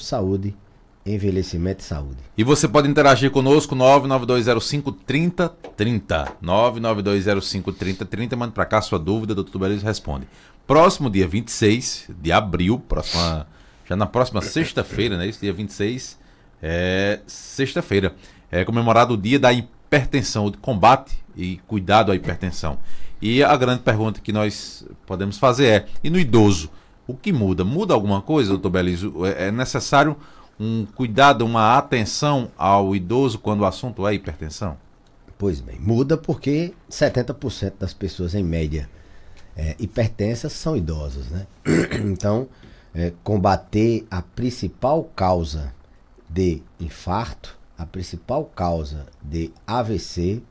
saúde, envelhecimento e saúde. E você pode interagir conosco, 99205-3030. 99205-3030, manda para cá sua dúvida, o Dr. Belísio responde. Próximo dia 26 de abril, já na próxima sexta-feira, né? Esse dia 26 é sexta-feira. É comemorado o dia da hipertensão, de combate e cuidado à hipertensão. E a grande pergunta que nós podemos fazer é, e no idoso, o que muda? Muda alguma coisa, doutor Belísio? É necessário um cuidado, uma atenção ao idoso quando o assunto é hipertensão? Pois bem, muda porque 70% das pessoas, em média, hipertensas são idosas, né? Então, combater a principal causa de infarto, a principal causa de AVC,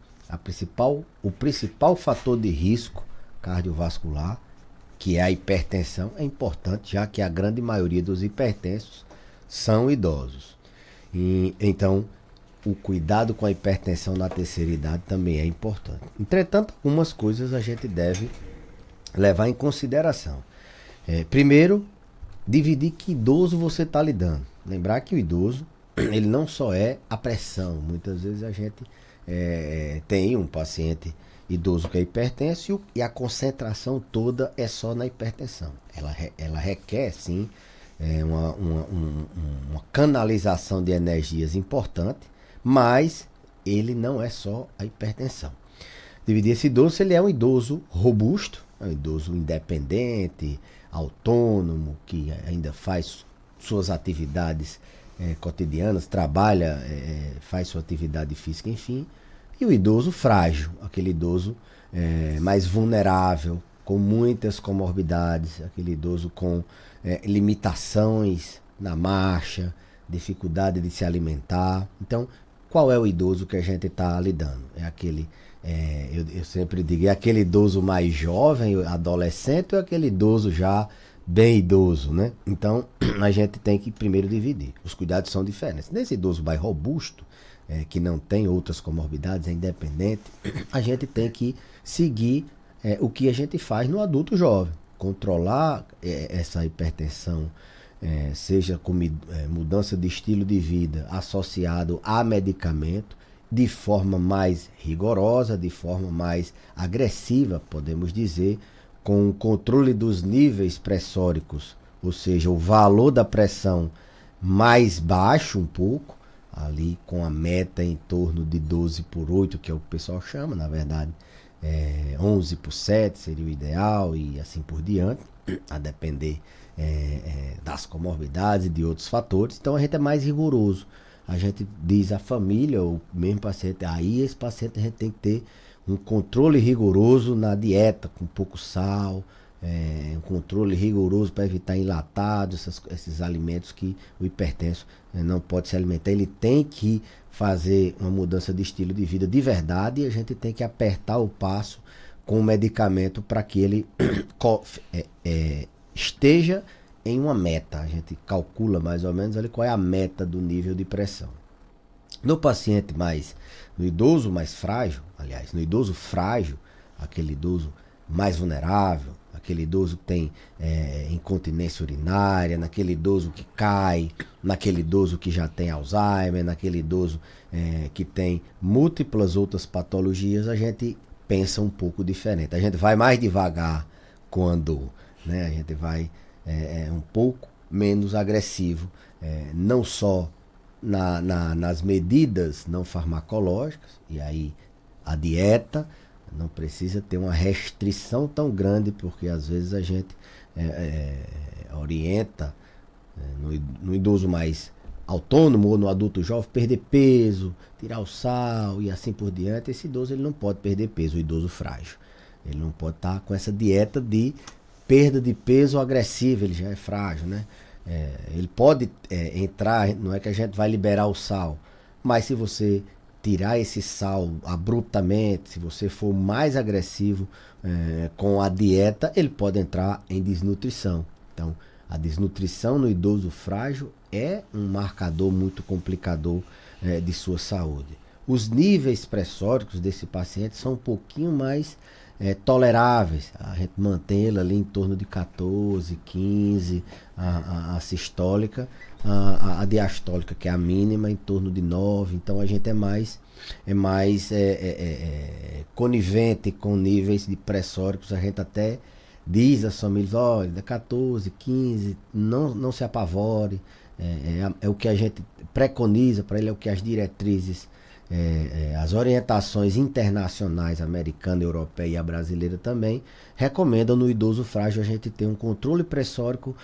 o principal fator de risco cardiovascular, que é a hipertensão, é importante, já que a grande maioria dos hipertensos são idosos. Então, o cuidado com a hipertensão na terceira idade também é importante. Entretanto, algumas coisas a gente deve levar em consideração. Primeiro, dividir que idoso você está lidando. Lembrar que o idoso, ele não só é a pressão. Muitas vezes a gente tem um paciente idoso que é hipertenso e a concentração toda é só na hipertensão. Ela requer, sim, uma canalização de energias importante, mas ele não é só a hipertensão. Dividir esse idoso, ele é um idoso robusto, é um idoso independente, autônomo, que ainda faz suas atividades cotidianas, trabalha, faz sua atividade física, enfim. E o idoso frágil, aquele idoso mais vulnerável, com muitas comorbidades, aquele idoso com limitações na marcha, dificuldade de se alimentar. Então, qual é o idoso que a gente está lidando? É aquele, eu sempre digo, é aquele idoso mais jovem, adolescente, ou é aquele idoso já bem idoso, né? Então, a gente tem que primeiro dividir. Os cuidados são diferentes. Nesse idoso mais robusto, que não tem outras comorbidades, é independente, a gente tem que seguir o que a gente faz no adulto jovem. Controlar essa hipertensão, seja com mudança de estilo de vida associado a medicamento, de forma mais rigorosa, de forma mais agressiva, podemos dizer, com o controle dos níveis pressóricos, ou seja, o valor da pressão mais baixo um pouco, ali com a meta em torno de 12/8, que é o que o pessoal chama, na verdade, 11/7 seria o ideal e assim por diante, a depender das comorbidades e de outros fatores. Então a gente é mais rigoroso. A gente diz à família, o mesmo paciente, aí esse paciente a gente tem que ter um controle rigoroso na dieta, com pouco sal, um controle rigoroso para evitar enlatados, esses alimentos que o hipertenso não pode se alimentar. Ele tem que fazer uma mudança de estilo de vida de verdade e a gente tem que apertar o passo com o medicamento para que ele esteja em uma meta. A gente calcula mais ou menos ali qual é a meta do nível de pressão. No idoso mais frágil, aliás, no idoso frágil, aquele idoso mais vulnerável, aquele idoso que tem incontinência urinária, naquele idoso que cai, naquele idoso que já tem Alzheimer, naquele idoso que tem múltiplas outras patologias, a gente pensa um pouco diferente. A gente vai mais devagar quando, né, a gente vai um pouco menos agressivo, não só nas medidas não farmacológicas, e aí a dieta não precisa ter uma restrição tão grande, porque às vezes a gente orienta no idoso mais autônomo ou no adulto jovem perder peso, tirar o sal e assim por diante. Esse idoso ele não pode perder peso, o idoso frágil. Ele não pode estar com essa dieta de perda de peso agressiva, ele já é frágil, né? Ele pode entrar, não é que a gente vai liberar o sal, mas se você tirar esse sal abruptamente, se você for mais agressivo com a dieta, ele pode entrar em desnutrição. Então, a desnutrição no idoso frágil é um marcador muito complicador de sua saúde. Os níveis pressóricos desse paciente são um pouquinho mais toleráveis. A gente mantém ele ali em torno de 14, 15, a sistólica, a diastólica, que é a mínima, em torno de 9. Então a gente é mais conivente com níveis de pressóricos. A gente até diz às famílias, olha, 14, 15, não se apavore. É o que a gente preconiza para ele, é o que as diretrizes, as orientações internacionais, americana, europeia e a brasileira também, recomendam no idoso frágil a gente ter um controle pressórico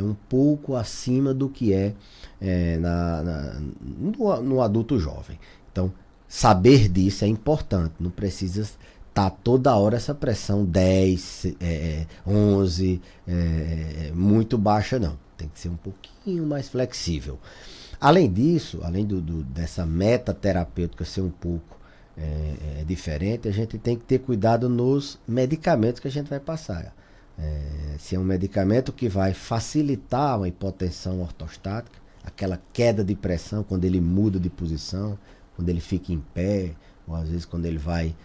um pouco acima do que no adulto jovem. Então, saber disso é importante, não precisa estar toda hora essa pressão 10, 11, muito baixa não. Tem que ser um pouquinho mais flexível. Além disso, além dessa meta terapêutica ser um pouco diferente, a gente tem que ter cuidado nos medicamentos que a gente vai passar. Se é um medicamento que vai facilitar uma hipotensão ortostática, aquela queda de pressão quando ele muda de posição, quando ele fica em pé, ou às vezes quando ele vai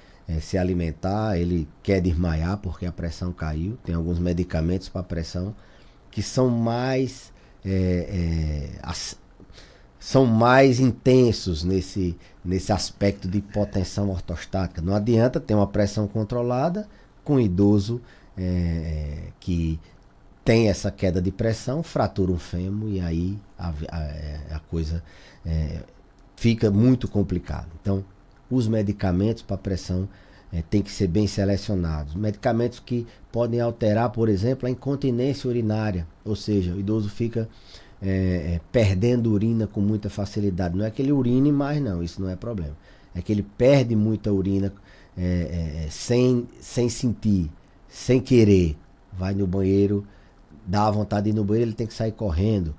se alimentar, ele quer desmaiar porque a pressão caiu. Tem alguns medicamentos para pressão que são mais intensos nesse aspecto de hipotensão ortostática. Não adianta ter uma pressão controlada com um idoso que tem essa queda de pressão, fratura um fêmur e aí a coisa fica muito complicada. Então, os medicamentos para pressão tem que ser bem selecionados. Medicamentos que podem alterar, por exemplo, a incontinência urinária, ou seja, o idoso fica perdendo urina com muita facilidade. Não é que ele urine mais, não, isso não é problema. É que ele perde muita urina sem sentir, sem querer. Vai no banheiro, dá vontade de ir no banheiro, ele tem que sair correndo.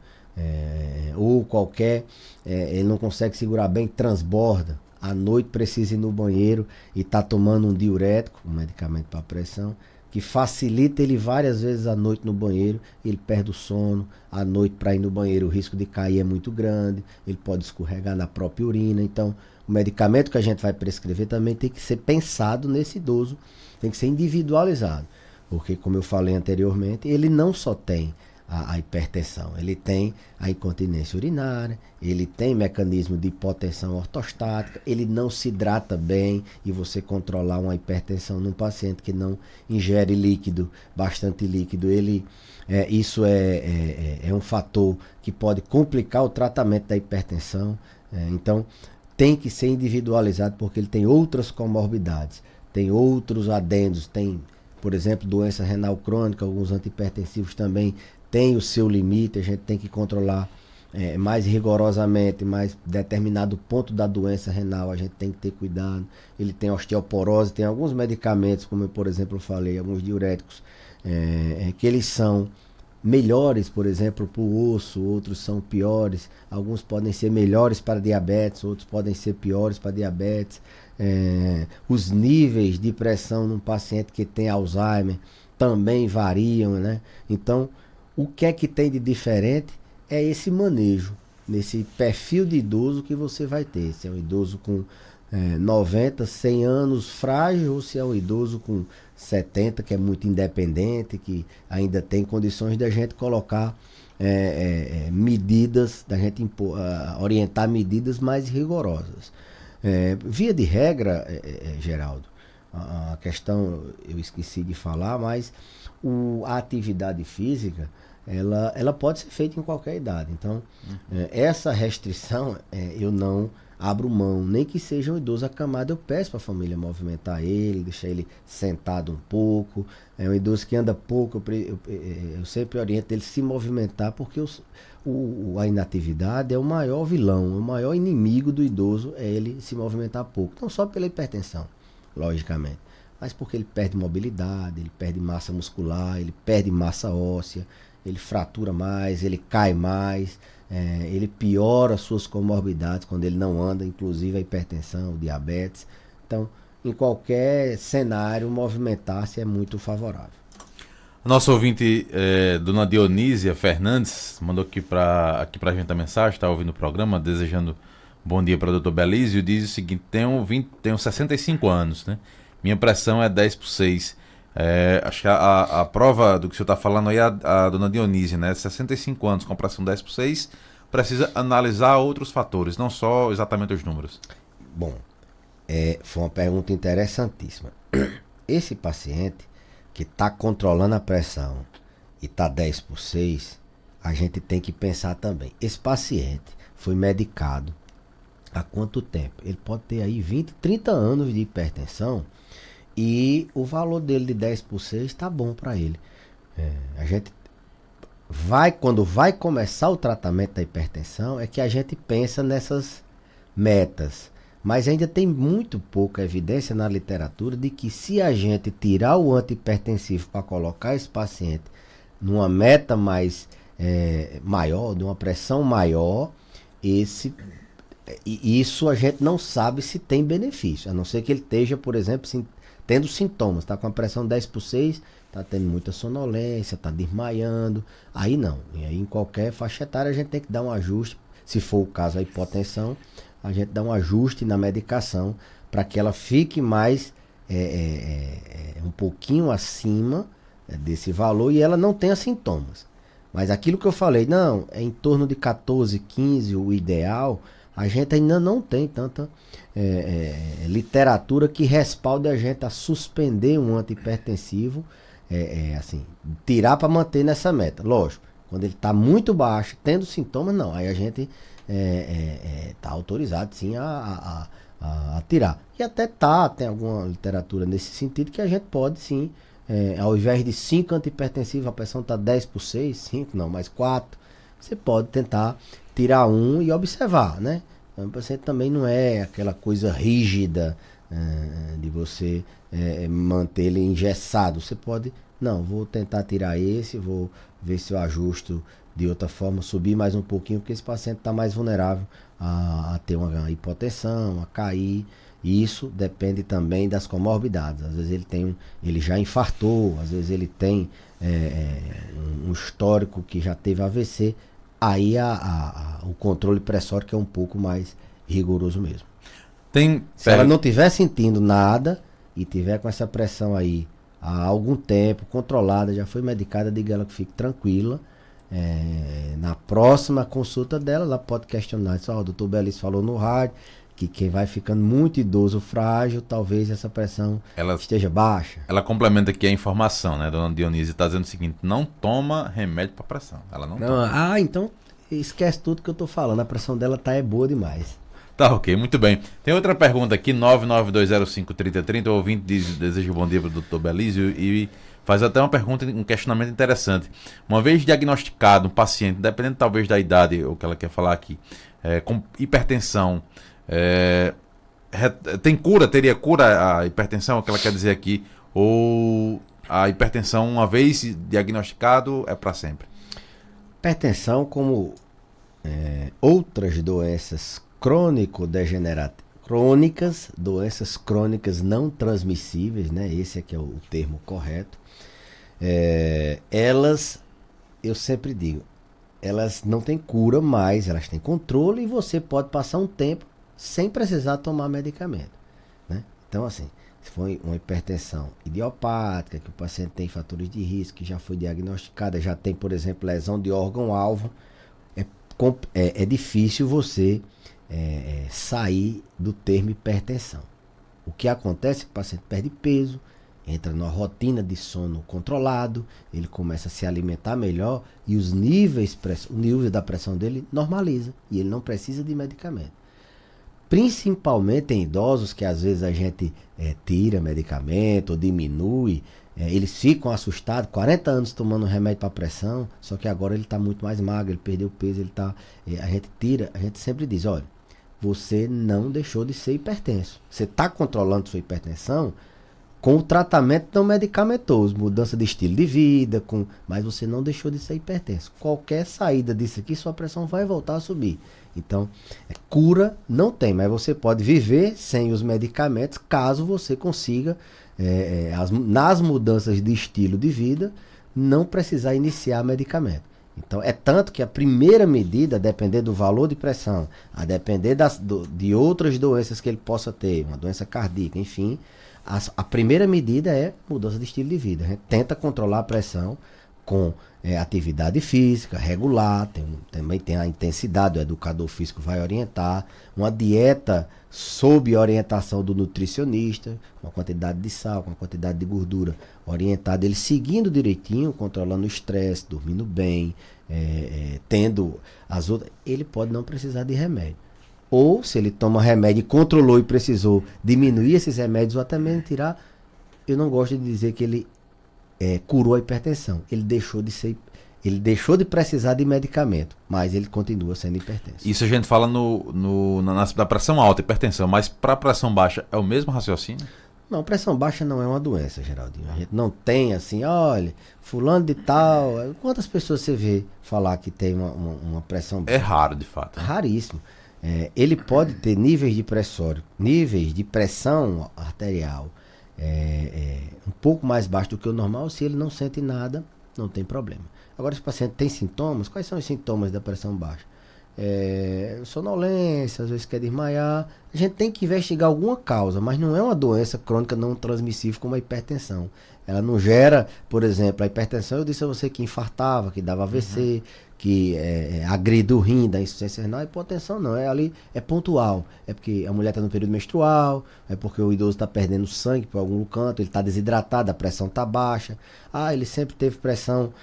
Ou ele não consegue segurar bem, transborda. À noite precisa ir no banheiro e está tomando um diurético, um medicamento para pressão, que facilita ele várias vezes à noite no banheiro, ele perde o sono, à noite para ir no banheiro o risco de cair é muito grande, ele pode escorregar na própria urina. Então o medicamento que a gente vai prescrever também tem que ser pensado nesse idoso, tem que ser individualizado, porque como eu falei anteriormente, ele não só tem a hipertensão, ele tem a incontinência urinária, ele tem mecanismo de hipotensão ortostática, ele não se hidrata bem, e você controlar uma hipertensão num paciente que não ingere líquido, bastante líquido, isso é um fator que pode complicar o tratamento da hipertensão. Então tem que ser individualizado, porque ele tem outras comorbidades, tem outros adendos, tem, por exemplo, doença renal crônica, alguns antihipertensivos também tem o seu limite, a gente tem que controlar mais rigorosamente, mais determinado ponto da doença renal, a gente tem que ter cuidado. Ele tem osteoporose, tem alguns medicamentos, como eu, por exemplo, falei, alguns diuréticos, que eles são melhores, por exemplo, para o osso, outros são piores, alguns podem ser melhores para diabetes, outros podem ser piores para diabetes. Os níveis de pressão num paciente que tem Alzheimer também variam, né? Então, o que é que tem de diferente é esse manejo, nesse perfil de idoso que você vai ter. Se é um idoso com 90, 100 anos frágil, ou se é um idoso com 70, que é muito independente, que ainda tem condições da gente colocar medidas, da gente orientar medidas mais rigorosas. Via de regra, Geraldo, a questão eu esqueci de falar, mas a atividade física ela pode ser feita em qualquer idade. Então, essa restrição eu não abro mão, nem que seja um idoso acamado, eu peço para a família movimentar ele, deixar ele sentado um pouco. Um idoso que anda pouco, eu sempre oriento ele se movimentar, porque a inatividade é o maior vilão, o maior inimigo do idoso é ele se movimentar pouco. Não só pela hipertensão, logicamente, mas porque ele perde mobilidade, ele perde massa muscular, ele perde massa óssea, ele fratura mais, ele cai mais, ele piora as suas comorbidades quando ele não anda, inclusive a hipertensão, o diabetes. Então, em qualquer cenário, movimentar-se é muito favorável. Nosso ouvinte, dona Dionísia Fernandes, mandou aqui pra gente a mensagem, está ouvindo o programa, desejando bom dia para o Dr. Belísio, diz o seguinte: tenho 65 anos, né? minha pressão é 10/6. Acho que a prova do que o senhor está falando aí é a dona Dionísia, né? 65 anos com pressão 10/6, precisa analisar outros fatores, não só exatamente os números. Bom, foi uma pergunta interessantíssima. Esse paciente que está controlando a pressão e está 10/6, a gente tem que pensar também. Esse paciente foi medicado há quanto tempo? Ele pode ter aí 20, 30 anos de hipertensão e o valor dele de 10/6 está bom para ele. A gente quando vai começar o tratamento da hipertensão, é que a gente pensa nessas metas. Mas ainda tem muito pouca evidência na literatura de que se a gente tirar o antihipertensivo para colocar esse paciente numa meta maior, de uma pressão maior, isso a gente não sabe se tem benefício, a não ser que ele esteja, por exemplo, tendo sintomas, está com a pressão 10/6, está tendo muita sonolência, está desmaiando, aí não. E aí em qualquer faixa etária a gente tem que dar um ajuste, se for o caso a hipotensão, a gente dá um ajuste na medicação para que ela fique mais um pouquinho acima desse valor e ela não tenha sintomas. Mas aquilo que eu falei, não, é em torno de 14, 15 o ideal, a gente ainda não tem tanta literatura que respalde a gente a suspender um antihipertensivo, assim, tirar para manter nessa meta. Lógico, quando ele está muito baixo, tendo sintomas, não, aí a gente está autorizado sim a tirar. E até tem alguma literatura nesse sentido que a gente pode sim, ao invés de 5 antihipertensivos, a pressão está 10/6, 5 não, mais 4, você pode tentar tirar um e observar, né? Então, o paciente também não é aquela coisa rígida de você manter ele engessado. Você pode, não, vou tentar tirar esse, vou ver se eu ajusto de outra forma, subir mais um pouquinho, porque esse paciente está mais vulnerável a ter uma hipotensão, a cair. E isso depende também das comorbidades. Às vezes ele já infartou, às vezes ele tem um histórico que já teve AVC. Aí o controle pressórico é um pouco mais rigoroso mesmo. Se ela não estiver sentindo nada e tiver com essa pressão aí há algum tempo, controlada, já foi medicada, diga ela que fique tranquila. Na próxima consulta dela, ela pode questionar, o doutor Belis falou no rádio que quem vai ficando muito idoso, frágil, talvez essa pressão esteja baixa. Ela complementa aqui a informação, né? Dona Dionísia está dizendo o seguinte, não toma remédio para pressão. Ela não toma. Então esquece tudo que eu tô falando, a pressão dela boa demais. Tá ok, muito bem. Tem outra pergunta aqui, 992053030, o ouvinte deseja bom dia para o doutor Belísio e faz até uma pergunta, um questionamento interessante. Uma vez diagnosticado um paciente, dependendo talvez da idade, o que ela quer falar aqui, com hipertensão, teria cura a hipertensão, o que ela quer dizer aqui, ou a hipertensão, uma vez diagnosticado, é para sempre? Hipertensão, como outras doenças crônicas, doenças crônicas não transmissíveis, né? Esse aqui é o termo correto. Elas, eu sempre digo, elas não têm cura, mas elas têm controle e você pode passar um tempo sem precisar tomar medicamento, né? Então, assim, se for uma hipertensão idiopática, que o paciente tem fatores de risco, que já foi diagnosticada, já tem, por exemplo, lesão de órgão-alvo, é difícil você sair do termo hipertensão. O que acontece é que o paciente perde peso, entra numa rotina de sono controlado, ele começa a se alimentar melhor e o nível da pressão dele normaliza e ele não precisa de medicamento. Principalmente em idosos que às vezes a gente tira medicamento ou diminui, eles ficam assustados, 40 anos tomando remédio para pressão, só que agora ele está muito mais magro, ele perdeu peso, a gente sempre diz, olha, você não deixou de ser hipertenso, você está controlando sua hipertensão com o tratamento não medicamentoso, mudança de estilo de vida, mas você não deixou de ser hipertenso. Qualquer saída disso aqui, sua pressão vai voltar a subir. Então, cura não tem, mas você pode viver sem os medicamentos, caso você consiga, nas mudanças de estilo de vida, não precisar iniciar medicamento. Então, é tanto que a primeira medida, a depender do valor de pressão, a depender de outras doenças que ele possa ter, uma doença cardíaca, enfim, a primeira medida é mudança de estilo de vida. A gente tenta controlar a pressão com atividade física, regular, também tem a intensidade, o educador físico vai orientar, uma dieta sob orientação do nutricionista, uma quantidade de sal, uma quantidade de gordura orientada, ele seguindo direitinho, controlando o estresse, dormindo bem, tendo as outras, ele pode não precisar de remédio. Ou, se ele toma remédio e controlou e precisou diminuir esses remédios ou até mesmo tirar, eu não gosto de dizer que ele curou a hipertensão. Ele deixou de precisar de medicamento, mas ele continua sendo hipertenso. Isso a gente fala da pressão alta, hipertensão, mas para pressão baixa é o mesmo raciocínio? Não, pressão baixa não é uma doença, Geraldinho. A gente não tem assim, olha, fulano de tal. Quantas pessoas você vê falar que tem uma pressão baixa? É raro, de fato. Raríssimo. Ele pode ter níveis de pressão arterial um pouco mais baixo do que o normal. Se ele não sente nada, não tem problema. Agora, se o paciente tem sintomas, quais são os sintomas da pressão baixa? Sonolência, às vezes quer desmaiar. A gente tem que investigar alguma causa, mas não é uma doença crônica não transmissível como a hipertensão. Ela não gera, por exemplo, a hipertensão, eu disse a você que infartava, que dava AVC, que agride o rim, da insuficiência renal. A hipotensão não, é pontual. É porque a mulher está no período menstrual, é porque o idoso está perdendo sangue por algum canto, ele está desidratado, a pressão está baixa. Ele sempre teve pressão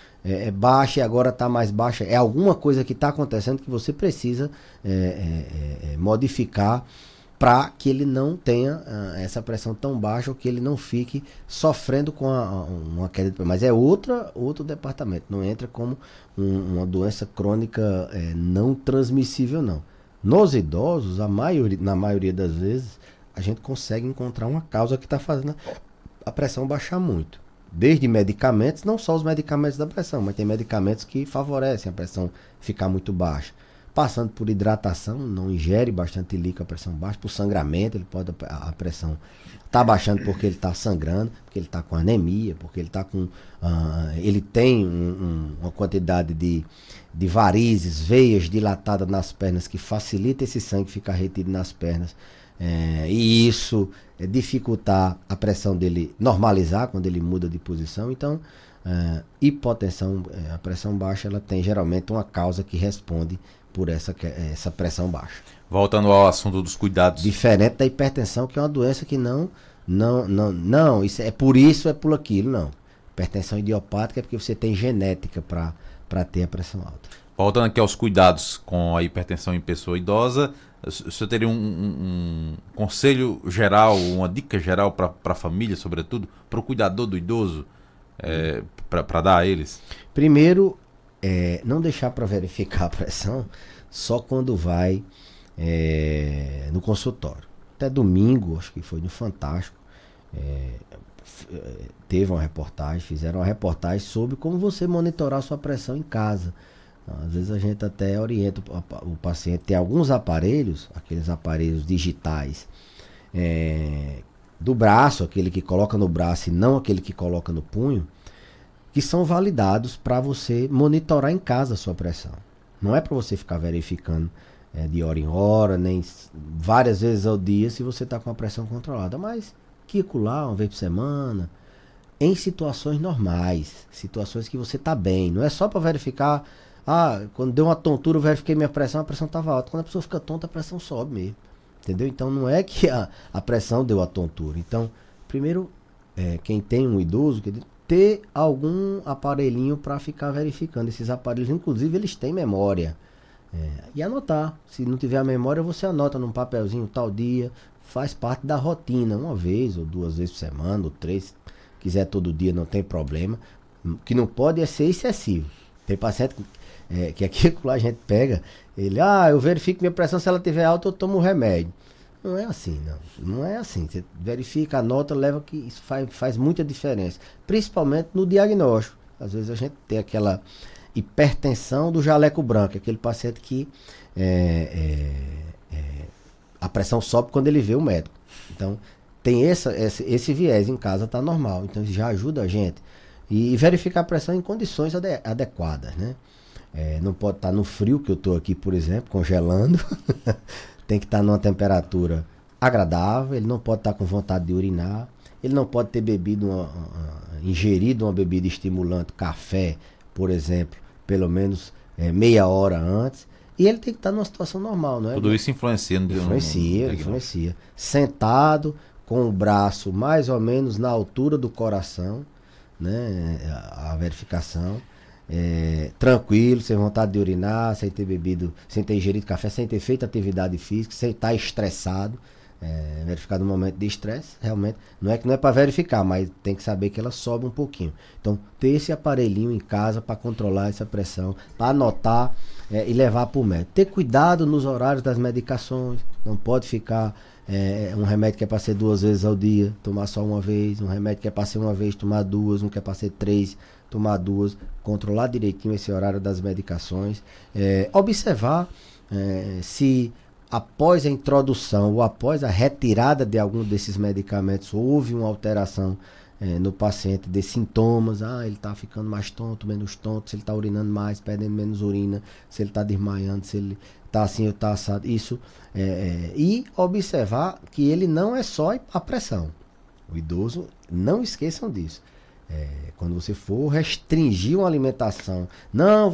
baixa e agora está mais baixa. É alguma coisa que está acontecendo que você precisa modificar para que ele não tenha essa pressão tão baixa ou que ele não fique sofrendo com uma queda de pressão. Mas é outro departamento, não entra como uma doença crônica não transmissível, não. Nos idosos, na maioria das vezes, a gente consegue encontrar uma causa que está fazendo a pressão baixar muito. Desde medicamentos, não só os medicamentos da pressão, mas tem medicamentos que favorecem a pressão ficar muito baixa. Passando por hidratação, não ingere bastante líquido, a pressão baixa, por sangramento, a pressão está baixando porque ele está sangrando, porque ele está com anemia, porque ele está com. Ele tem uma quantidade de varizes, veias dilatadas nas pernas que facilita esse sangue ficar retido nas pernas. E isso dificultar a pressão dele normalizar quando ele muda de posição. Então, hipotensão, a pressão baixa, ela tem geralmente uma causa que responde por essa pressão baixa. Voltando ao assunto dos cuidados. Diferente da hipertensão, que é uma doença que não, isso é por isso, é por aquilo, não. Hipertensão idiopática é porque você tem genética para ter a pressão alta. Voltando aqui aos cuidados com a hipertensão em pessoa idosa, você teria um conselho geral, uma dica geral para a família, sobretudo, para o cuidador do idoso, para dar a eles? Primeiro, não deixar para verificar a pressão só quando vai no consultório. Até domingo, acho que foi no Fantástico, teve uma reportagem, fizeram uma reportagem sobre como você monitorar sua pressão em casa. Às vezes a gente até orienta o paciente. Tem alguns aparelhos, aqueles aparelhos digitais do braço, aquele que coloca no braço e não aquele que coloca no punho, que são validados para você monitorar em casa a sua pressão. Não é para você ficar verificando de hora em hora, nem várias vezes ao dia se você está com a pressão controlada, mas quicular uma vez por semana, em situações normais, situações que você está bem. Não é só para verificar, quando deu uma tontura eu verifiquei minha pressão, a pressão estava alta. Quando a pessoa fica tonta, a pressão sobe mesmo. Entendeu? Então não é que a pressão deu a tontura. Então, primeiro, quem tem um idoso, ter algum aparelhinho para ficar verificando. Esses aparelhos, inclusive, eles têm memória. E anotar. Se não tiver a memória, você anota num papelzinho tal dia. Faz parte da rotina. Uma vez ou duas vezes por semana, ou três. Se quiser todo dia, não tem problema. O que não pode é ser excessivo. Tem paciente que aqui a gente pega, ele, eu verifico minha pressão, se ela estiver alta, eu tomo um remédio. Não é assim, não. Não é assim. Você verifica, anota, leva, que isso faz muita diferença. Principalmente no diagnóstico. Às vezes a gente tem aquela hipertensão do jaleco branco, aquele paciente que a pressão sobe quando ele vê o médico. Então, tem esse viés em casa, tá normal. Então, isso já ajuda a gente. E verificar a pressão em condições adequadas, né? Não pode estar no frio, que eu estou aqui, por exemplo, congelando. Tem que estar numa temperatura agradável, ele não pode estar com vontade de urinar. ele não pode ter ingerido uma bebida estimulante, café, por exemplo, pelo menos meia hora antes. E ele tem que estar numa situação normal, não é? Tudo isso influencia no Influencia. Sentado, com o braço mais ou menos na altura do coração, né? A verificação. Tranquilo, sem vontade de urinar, sem ter bebido, sem ter ingerido café, sem ter feito atividade física, sem estar estressado. Verificar no momento de estresse, realmente, não é para verificar, mas tem que saber que ela sobe um pouquinho. Então, ter esse aparelhinho em casa para controlar essa pressão, para anotar e levar para o médico. Ter cuidado nos horários das medicações, não pode ficar um remédio que é para ser 2 vezes ao dia, tomar só uma vez, um remédio que é para ser uma vez, tomar 2, um que é para ser 3, tomar 2, controlar direitinho esse horário das medicações, observar se após a introdução ou após a retirada de algum desses medicamentos houve uma alteração no paciente de sintomas. Ele está ficando mais tonto, menos tonto, se ele está urinando mais, perdendo menos urina, se ele está desmaiando, se ele está assim ou está assado. Isso, e observar que ele não é só a pressão. O idoso, não esqueçam disso. Quando você for restringir uma alimentação, não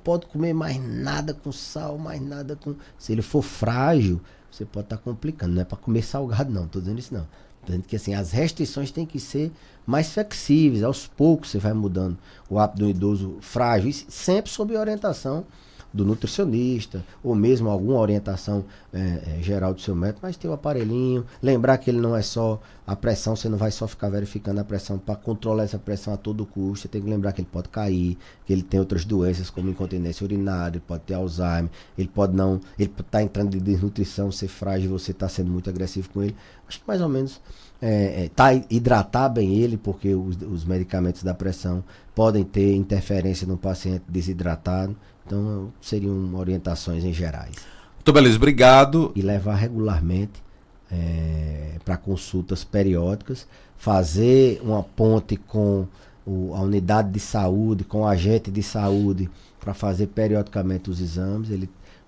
pode comer mais nada com sal, mais nada com... Se ele for frágil, você pode estar complicando. Não é para comer salgado, não. Estou dizendo isso, não. Estou dizendo que assim, as restrições têm que ser mais flexíveis. Aos poucos você vai mudando o hábito do idoso frágil, e sempre sob orientação do nutricionista, ou mesmo alguma orientação geral do seu médico, mas ter o aparelhinho, lembrar que ele não é só a pressão, você não vai só ficar verificando a pressão para controlar essa pressão a todo custo, você tem que lembrar que ele pode cair, que ele tem outras doenças como incontinência urinária, ele pode ter Alzheimer, ele está entrando de desnutrição, ser frágil, você está sendo muito agressivo com ele. Acho que mais ou menos hidratar bem ele, porque os medicamentos da pressão podem ter interferência no paciente desidratado. Então, seriam orientações em gerais. Muito beleza, obrigado. E levar regularmente para consultas periódicas, fazer uma ponte com a unidade de saúde, com o agente de saúde, para fazer periodicamente os exames.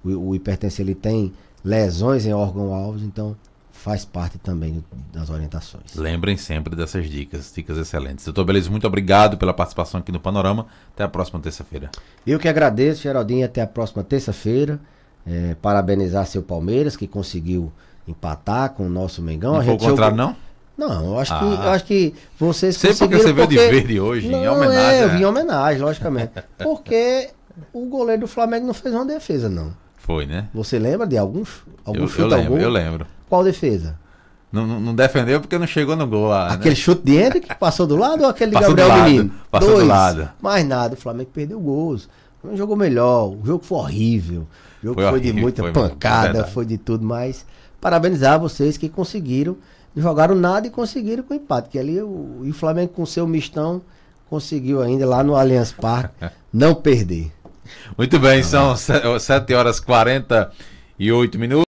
O hipertenso ele tem lesões em órgão-alvos, então faz parte também das orientações. Lembrem sempre dessas dicas excelentes. Doutor Beleza, muito obrigado pela participação aqui no Panorama. Até a próxima terça-feira. Eu que agradeço, Geraldinho, até a próxima terça-feira. Parabenizar seu Palmeiras, que conseguiu empatar com o nosso Mengão. Não foi o contrário, não? Não, eu acho que vocês conseguiram... Sei porque você veio de verde hoje, em homenagem. Eu vim em homenagem, logicamente. Porque o goleiro do Flamengo não fez uma defesa, não. Foi, né? Você lembra de algum chute ao gol? Eu lembro. Qual defesa? Não defendeu porque não chegou no gol lá. Aquele chute de Henrique que passou do lado ou aquele de passou Gabriel Menino? Passou do lado. Mais nada, o Flamengo perdeu gols. O Flamengo jogou melhor, o jogo foi horrível. O jogo foi de muita pancada, foi de tudo, mas parabenizar vocês que conseguiram, não jogaram nada e conseguiram com empate. Que ali o Flamengo com seu mistão conseguiu ainda lá no Allianz Parque não perder. Muito bem, são 7h48.